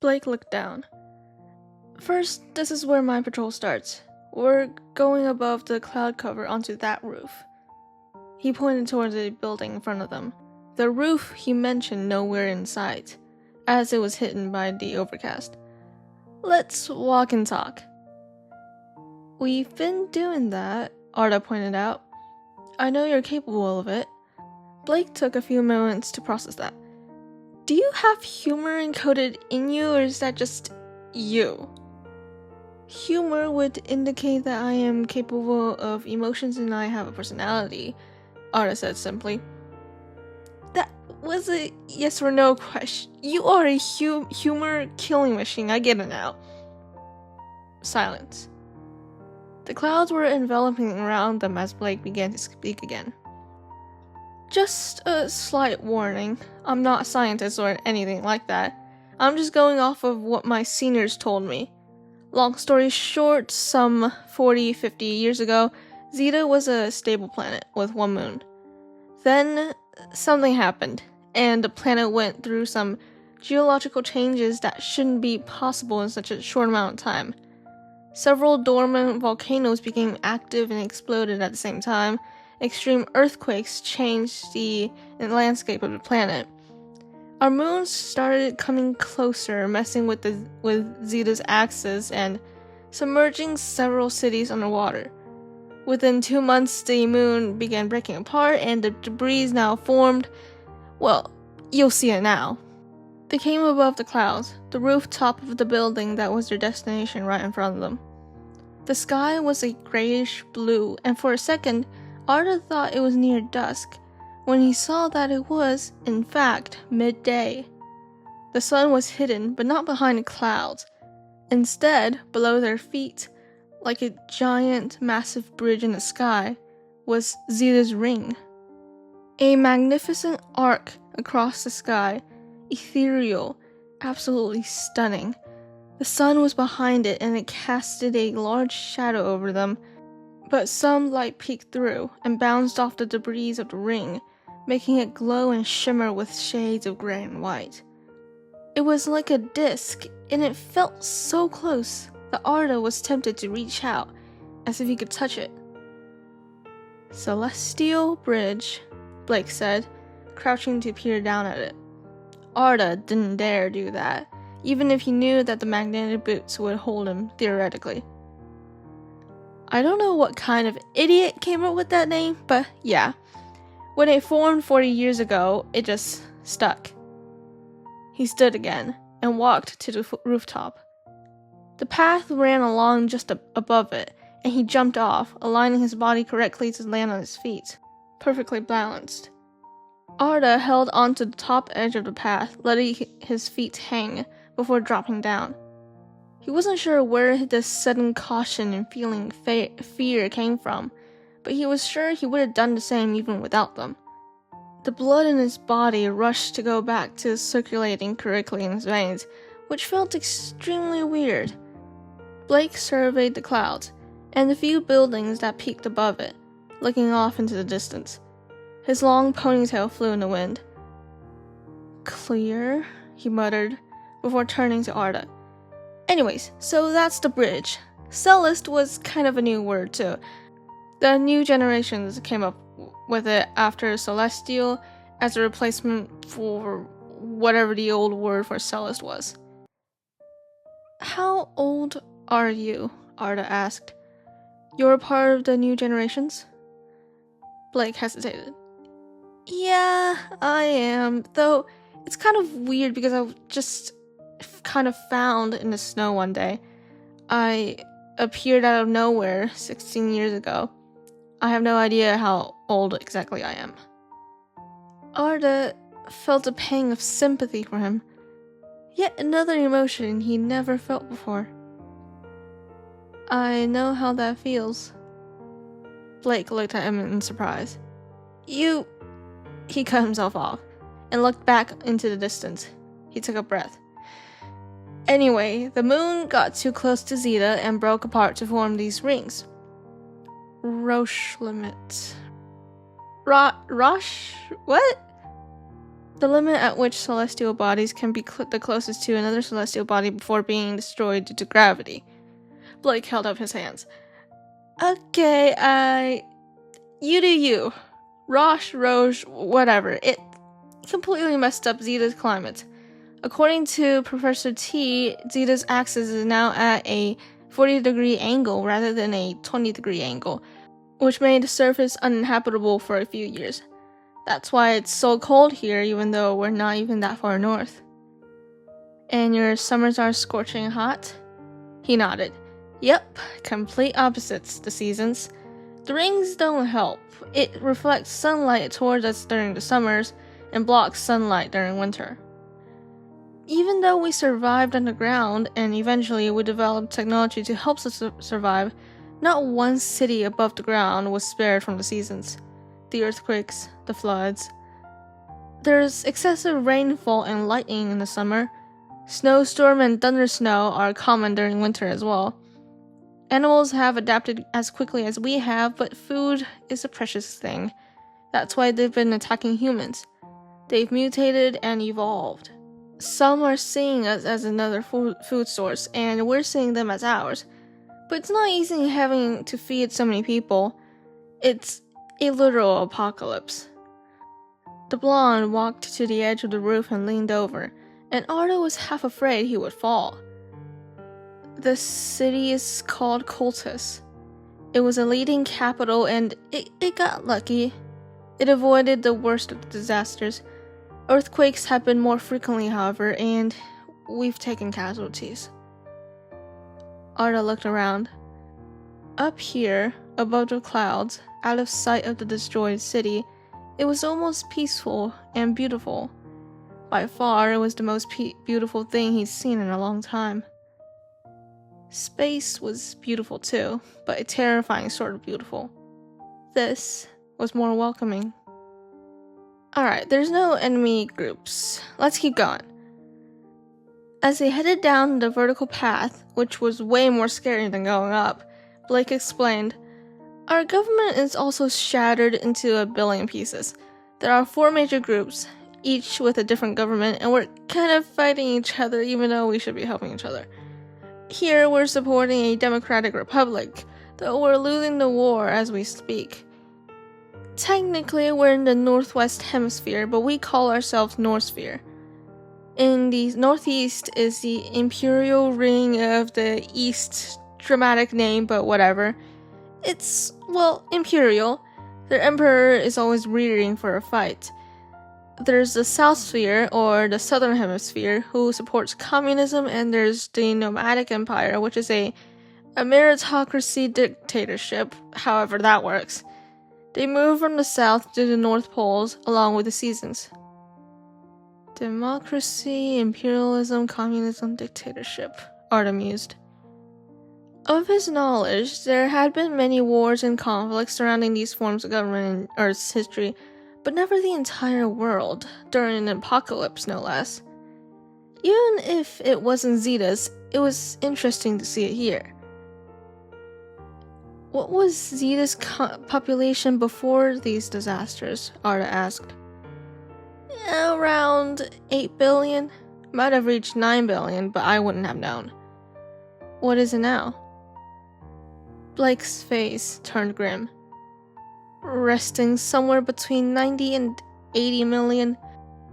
Blake looked down. First, this is where my patrol starts. We're going above the cloud cover onto that roof. He pointed towards the building in front of them. The roof he mentioned nowhere in sight, as it was hidden by the overcast. Let's walk and talk. We've been doing that, Arda pointed out. I know you're capable of it. Blake took a few moments to process that. Do you have humor encoded in you, or is that just you? Humor would indicate that I am capable of emotions and I have a personality, Arda said simply. That was a yes or no question. You are a humor killing machine, I get it now. Silence. The clouds were enveloping around them as Blake began to speak again. Just a slight warning. I'm not a scientist or anything like that. I'm just going off of what my seniors told me. Long story short, some 40-50 years ago, Zeta was a stable planet with one moon. Then, something happened, and the planet went through some geological changes that shouldn't be possible in such a short amount of time. Several dormant volcanoes became active and exploded at the same time. Extreme earthquakes changed the landscape of the planet. Our moons started coming closer, messing with Zeta's axis and submerging several cities underwater. Within 2 months, the moon began breaking apart and the debris now formed. Well, you'll see it now. They came above the clouds, the rooftop of the building that was their destination right in front of them. The sky was a grayish blue, and for a second, Arda thought it was near dusk, when he saw that it was, in fact, midday. The sun was hidden, but not behind the clouds. Instead, below their feet, like a giant, massive bridge in the sky, was Zeta's ring. A magnificent arc across the sky, ethereal, absolutely stunning. The sun was behind it and it casted a large shadow over them, but some light peeked through and bounced off the debris of the ring, making it glow and shimmer with shades of gray and white. It was like a disc, and it felt so close that Arda was tempted to reach out, as if he could touch it. Celestial Bridge, Blake said, crouching to peer down at it. Arda didn't dare do that, even if he knew that the magnetic boots would hold him, theoretically. I don't know what kind of idiot came up with that name, but yeah. When it formed 40 years ago, it just stuck. He stood again and walked to the rooftop. The path ran along just above it, and he jumped off, aligning his body correctly to land on his feet, perfectly balanced. Arda held onto the top edge of the path, letting his feet hang before dropping down. He wasn't sure where this sudden caution and feeling fear came from, but he was sure he would have done the same even without them. The blood in his body rushed to go back to circulating correctly in his veins, which felt extremely weird. Blake surveyed the clouds, and the few buildings that peeked above it, looking off into the distance. His long ponytail flew in the wind. Clear, he muttered, before turning to Arda. Anyways, so that's the bridge. Celeste was kind of a new word too. The new generations came up with it after Celestial as a replacement for whatever the old word for Celeste was. How old are you? Arda asked. You're a part of the new generations? Blake hesitated. Yeah, I am, though it's kind of weird because I just kind of found in the snow one day. I appeared out of nowhere 16 years ago. I have no idea how old exactly I am. Arda felt a pang of sympathy for him, yet another emotion he never felt before. I know how that feels. Blake looked at him in surprise. He cut himself off and looked back into the distance. He took a breath. Anyway, the moon got too close to Zeta and broke apart to form these rings. Roche limit. Roche? What? the limit at which celestial bodies can be the closest to another celestial body before being destroyed due to gravity. Blake held up his hands. Okay, you do you. Roche, whatever. It completely messed up Zeta's climate. According to Professor T, Zeta's axis is now at a 40-degree angle rather than a 20-degree angle, which made the surface uninhabitable for a few years. That's why it's so cold here, even though we're not even that far north. And your summers are scorching hot? He nodded. Yep, complete opposites, the seasons. The rings don't help. It reflects sunlight towards us during the summers and blocks sunlight during winter. Even though we survived underground and eventually we developed technology to help us survive, not one city above the ground was spared from the seasons. The earthquakes, the floods. There's excessive rainfall and lightning in the summer. Snowstorm and thundersnow are common during winter as well. Animals have adapted as quickly as we have, but food is a precious thing. That's why they've been attacking humans. They've mutated and evolved. Some are seeing us as another food source, and we're seeing them as ours. But it's not easy having to feed so many people. It's a literal apocalypse. The blonde walked to the edge of the roof and leaned over, and Arda was half afraid he would fall. The city is called Cultus. It was a leading capital, and it got lucky. It avoided the worst of the disasters. Earthquakes happen more frequently, however, and we've taken casualties. Arda looked around. Up here, above the clouds, out of sight of the destroyed city, it was almost peaceful and beautiful. By far, it was the most beautiful thing he'd seen in a long time. Space was beautiful too, but a terrifying sort of beautiful. This was more welcoming. Alright, there's no enemy groups. Let's keep going. As they headed down the vertical path, which was way more scary than going up, Blake explained, "Our government is also shattered into a billion pieces. There are 4 major groups, each with a different government, and we're kind of fighting each other even though we should be helping each other. Here we're supporting a democratic republic, though we're losing the war as we speak. Technically, we're in the northwest hemisphere, but we call ourselves Northsphere. In the northeast is the Imperial Ring of the East, dramatic name, but whatever. It's, well, imperial. Their emperor is always rearing for a fight. There's the South Sphere, or the Southern Hemisphere, who supports communism, and there's the Nomadic Empire, which is a meritocracy dictatorship, however that works. They move from the south to the north poles, along with the seasons. Democracy, imperialism, communism, dictatorship, Arda mused. Of his knowledge, there had been many wars and conflicts surrounding these forms of government in Earth's history, but never the entire world, during an apocalypse no less. Even if it wasn't Zeta's, it was interesting to see it here. What was Zeta's population before these disasters? Arda asked. Around 8 billion. Might have reached 9 billion, but I wouldn't have known. What is it now? Blake's face turned grim. Resting somewhere between 90 and 80 million,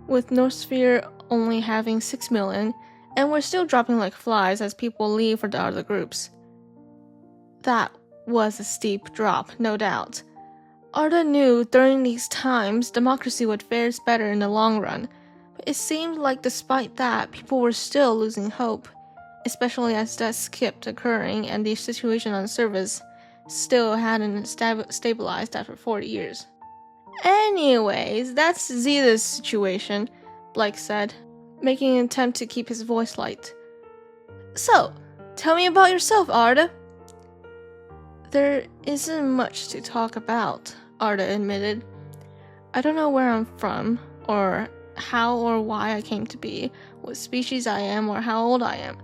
with Northsphere only having 6 million, and we're still dropping like flies as people leave for the other groups. That was a steep drop, no doubt. Arda knew during these times democracy would fare better in the long run, but it seemed like despite that, people were still losing hope, especially as deaths kept occurring and the situation on service still hadn't stabilized after 40 years. Anyways, that's Zeta's situation, Blake said, making an attempt to keep his voice light. So, tell me about yourself, Arda. There isn't much to talk about, Arda admitted. I don't know where I'm from, or how or why I came to be, what species I am, or how old I am.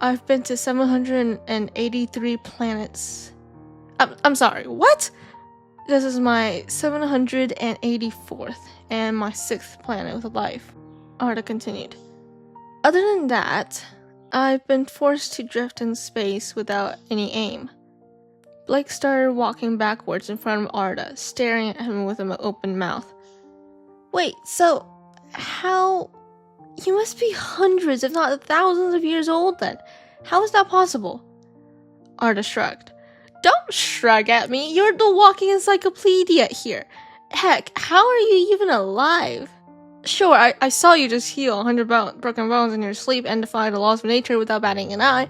I've been to 783 planets. I'm sorry, what? This is my 784th and my 6th planet with life, Arda continued. Other than that, I've been forced to drift in space without any aim. Blake started walking backwards in front of Arda, staring at him with an open mouth. Wait, so how... You must be hundreds, if not thousands of years old then. How is that possible? Arda shrugged. Don't shrug at me, you're the walking encyclopedia here. Heck, how are you even alive? Sure, I saw you just heal 100 broken bones in your sleep and defy the laws of nature without batting an eye,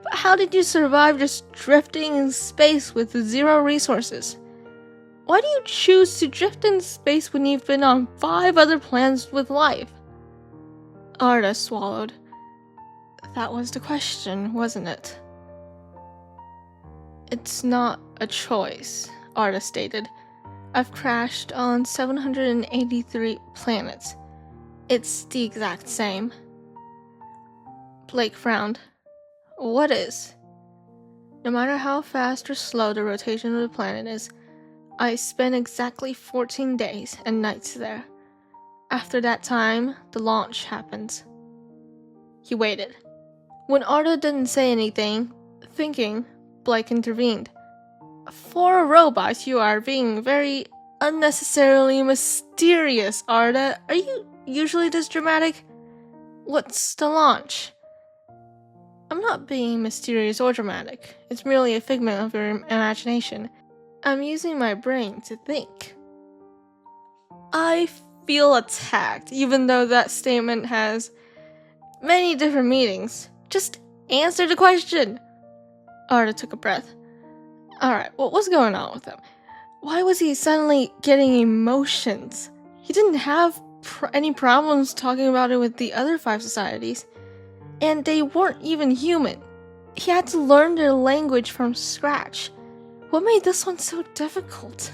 but how did you survive just drifting in space with 0 resources? Why do you choose to drift in space when you've been on 5 other planets with life? Arda swallowed. That was the question, wasn't it? It's not a choice, Arda stated. I've crashed on 783 planets. It's the exact same. Blake frowned. What is? No matter how fast or slow the rotation of the planet is, I spend exactly 14 days and nights there. After that time, the launch happens. He waited. When Arda didn't say anything, thinking, Blake intervened. For a robot, you are being very unnecessarily mysterious, Arda. Are you usually this dramatic? What's the launch? I'm not being mysterious or dramatic. It's merely a figment of your imagination. I'm using my brain to think. I feel attacked, even though that statement has many different meanings. Just answer the question. Arda took a breath. Alright, what was going on with him? Why was he suddenly getting emotions? He didn't have any problems talking about it with the other 5 societies. And they weren't even human. He had to learn their language from scratch. What made this one so difficult?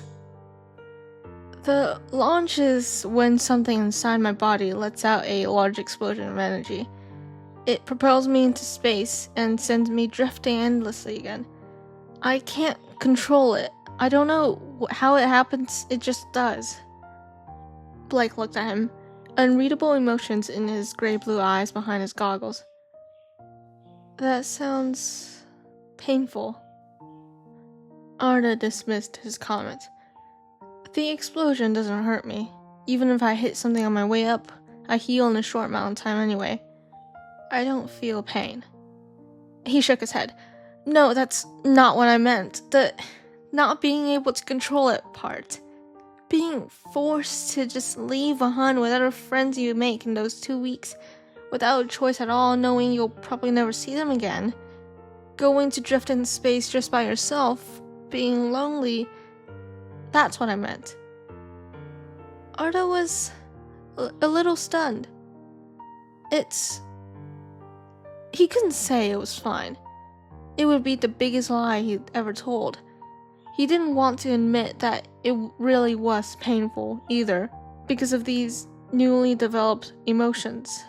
The launch is when something inside my body lets out a large explosion of energy. It propels me into space and sends me drifting endlessly again. I can't control it. I don't know how it happens, it just does. Blake looked at him, unreadable emotions in his gray-blue eyes behind his goggles. That sounds painful. Arda dismissed his comment. The explosion doesn't hurt me. Even if I hit something on my way up, I heal in a short amount of time anyway. I don't feel pain. He shook his head. No, that's not what I meant. The not being able to control it part. Being forced to just leave behind whatever friends you make in those 2 weeks without a choice at all, knowing you'll probably never see them again. Going to drift in space just by yourself, being lonely. That's what I meant. Arda was a little stunned. He couldn't say it was fine. It would be the biggest lie he'd ever told. He didn't want to admit that it really was painful either, because of these newly developed emotions.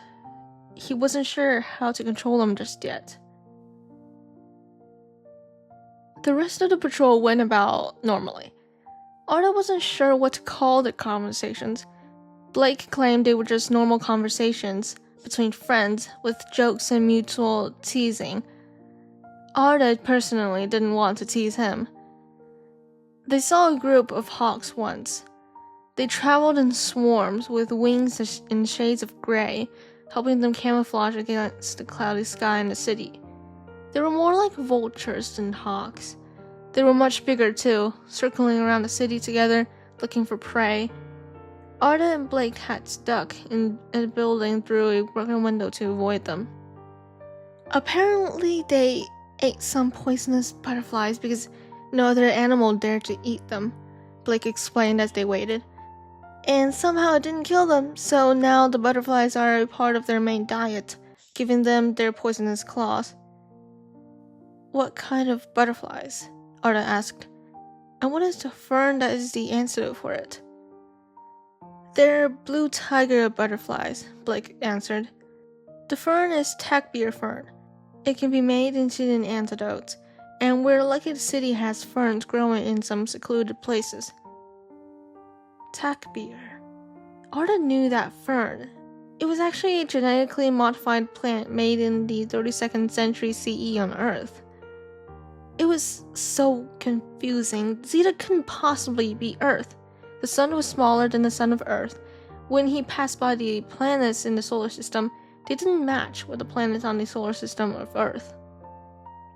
He wasn't sure how to control them just yet. The rest of the patrol went about normally. Arda wasn't sure what to call the conversations. Blake claimed they were just normal conversations between friends with jokes and mutual teasing. Arda personally didn't want to tease him. They saw a group of hawks once. They traveled in swarms with wings in shades of gray, helping them camouflage against the cloudy sky in the city. They were more like vultures than hawks. They were much bigger too, circling around the city together, looking for prey. Arda and Blake had stuck in a building through a broken window to avoid them. Apparently they ate some poisonous butterflies because no other animal dared to eat them, Blake explained as they waited. And somehow it didn't kill them, so now the butterflies are a part of their main diet, giving them their poisonous claws. What kind of butterflies? Arda asked. And what is the fern that is the antidote for it? They're blue tiger butterflies, Blake answered. The fern is tackbeer fern. It can be made into an antidote, and we're lucky the city has ferns growing in some secluded places. Takbir. Arda knew that fern. It was actually a genetically modified plant made in the 32nd century CE on Earth. It was so confusing. Zeta couldn't possibly be Earth. The sun was smaller than the sun of Earth. When he passed by the planets in the solar system, they didn't match with the planets on the solar system of Earth.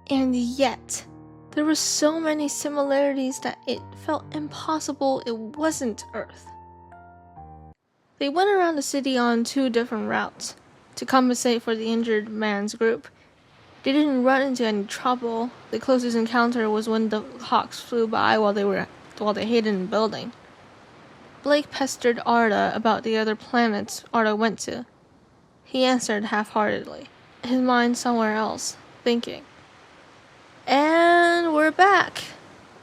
And yet, there were so many similarities that it felt impossible it wasn't Earth. They went around the city on 2 different routes to compensate for the injured man's group. They didn't run into any trouble. The closest encounter was when the hawks flew by while they hid in the building. Blake pestered Arda about the other planets Arda went to. He answered half-heartedly, his mind somewhere else, thinking. And we're back,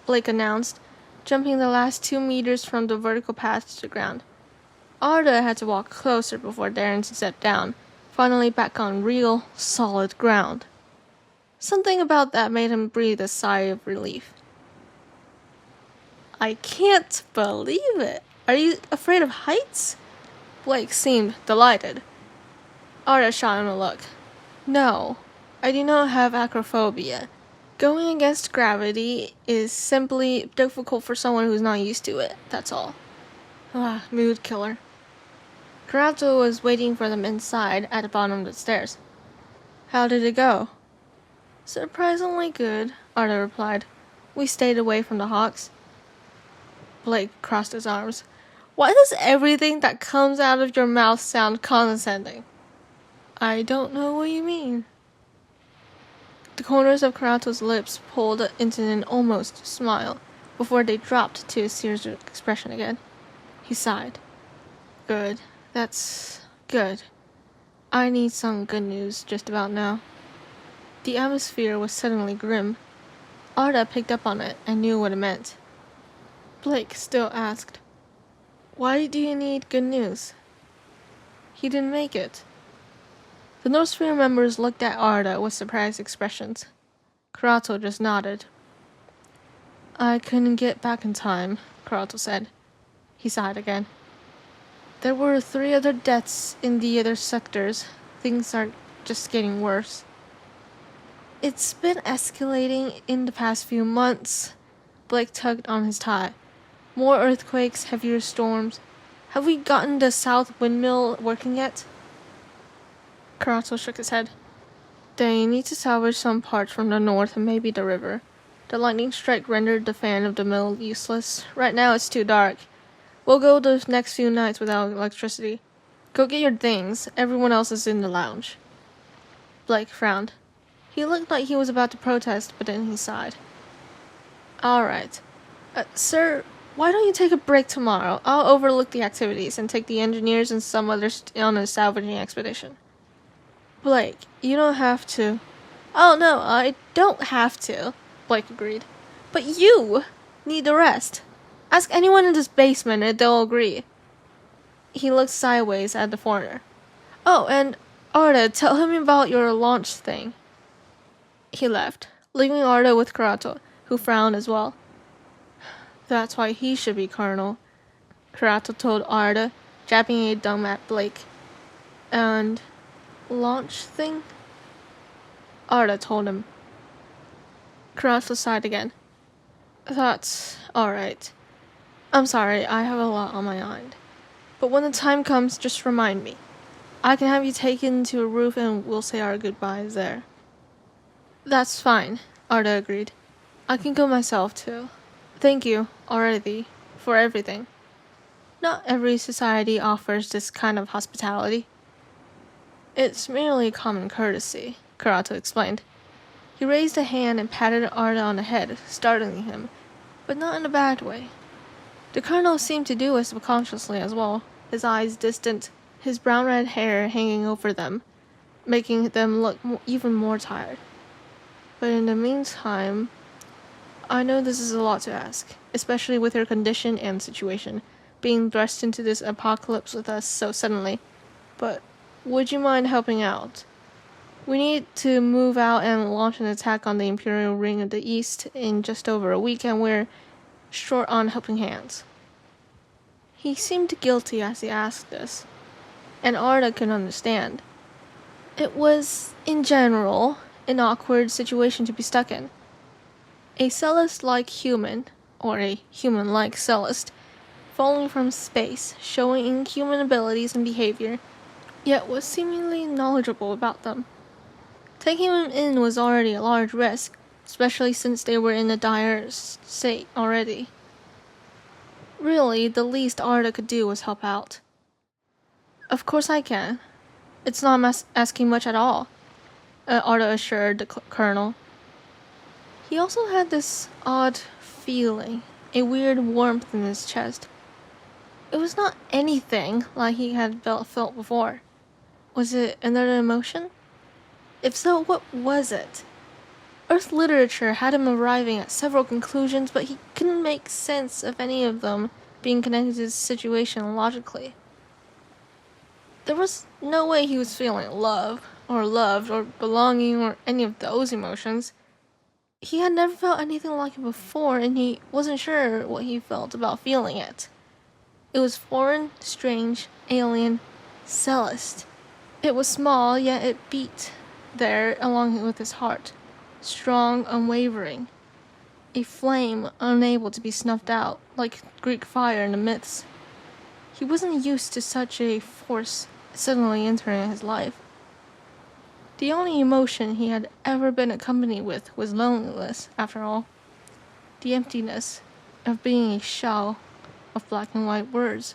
Blake announced, jumping the last 2 meters from the vertical path to the ground. Arda had to walk closer before daring to step down, finally back on real, solid ground. Something about that made him breathe a sigh of relief. I can't believe it. Are you afraid of heights? Blake seemed delighted. Arda shot him a look. No, I do not have acrophobia. Going against gravity is simply difficult for someone who's not used to it, that's all. Mood killer. Karato was waiting for them inside at the bottom of the stairs. How did it go? Surprisingly good, Arda replied. We stayed away from the hawks. Blake crossed his arms. Why does everything that comes out of your mouth sound condescending? I don't know what you mean. The corners of Karato's lips pulled into an almost smile before they dropped to a serious expression again. He sighed. Good. That's good. I need some good news just about now. The atmosphere was suddenly grim. Arda picked up on it and knew what it meant. Blake still asked, Why do you need good news? He didn't make it. The North Sphere members looked at Arda with surprised expressions. Karato just nodded. I couldn't get back in time, Karato said. He sighed again. There were 3 other deaths in the other sectors. Things are just getting worse. It's been escalating in the past few months. Blake tugged on his tie. More earthquakes, heavier storms. Have we gotten the south windmill working yet? Karato shook his head. They need to salvage some parts from the north and maybe the river. The lightning strike rendered the fan of the mill useless. Right now it's too dark. We'll go the next few nights without electricity. Go get your things. Everyone else is in the lounge. Blake frowned. He looked like he was about to protest, but then he sighed. All right. Sir, why don't you take a break tomorrow? I'll overlook the activities and take the engineers and some others on a salvaging expedition. Blake, you don't have to. Oh, no, I don't have to, Blake agreed. But you need the rest. Ask anyone in this basement and they'll agree. He looked sideways at the foreigner. Oh, and Arda, tell him about your launch thing. He left, leaving Arda with Karato, who frowned as well. That's why he should be colonel, Karato told Arda, jabbing a thumb at Blake. And launch thing? Arda told him. Karato sighed again. That's alright. I'm sorry, I have a lot on my mind. But when the time comes, just remind me. I can have you taken to a roof and we'll say our goodbyes there. That's fine, Arda agreed. I can go myself too. Thank you, already, for everything. Not every society offers this kind of hospitality. It's merely common courtesy, Karato explained. He raised a hand and patted Arda on the head, startling him, but not in a bad way. The colonel seemed to do it subconsciously as well, his eyes distant, his brown-red hair hanging over them, making them look even more tired. But in the meantime, I know this is a lot to ask, especially with your condition and situation, being thrust into this apocalypse with us so suddenly, but would you mind helping out? We need to move out and launch an attack on the Imperial Ring of the East in just over a week, and we're short on helping hands. He seemed guilty as he asked this, and Arda could understand. It was, in general, an awkward situation to be stuck in. A Celeste-like human, or a human-like Celeste, falling from space, showing inhuman abilities and behavior, yet was seemingly knowledgeable about them. Taking him in was already a large risk, especially since they were in a dire state already. Really, the least Arda could do was help out. Of course I can. It's not asking much at all, Arda assured the colonel. He also had this odd feeling, a weird warmth in his chest. It was not anything like he had felt before. Was it another emotion? If so, what was it? Earth literature had him arriving at several conclusions, but he couldn't make sense of any of them being connected to his situation logically. There was no way he was feeling love, or loved, or belonging, or any of those emotions. He had never felt anything like it before, and he wasn't sure what he felt about feeling it. It was foreign, strange, alien, Celeste. It was small, yet it beat there along with his heart, strong, unwavering, a flame unable to be snuffed out, like Greek fire in the myths. He wasn't used to such a force suddenly entering his life. The only emotion he had ever been accompanied with was loneliness, after all. The emptiness of being a shell of black and white words.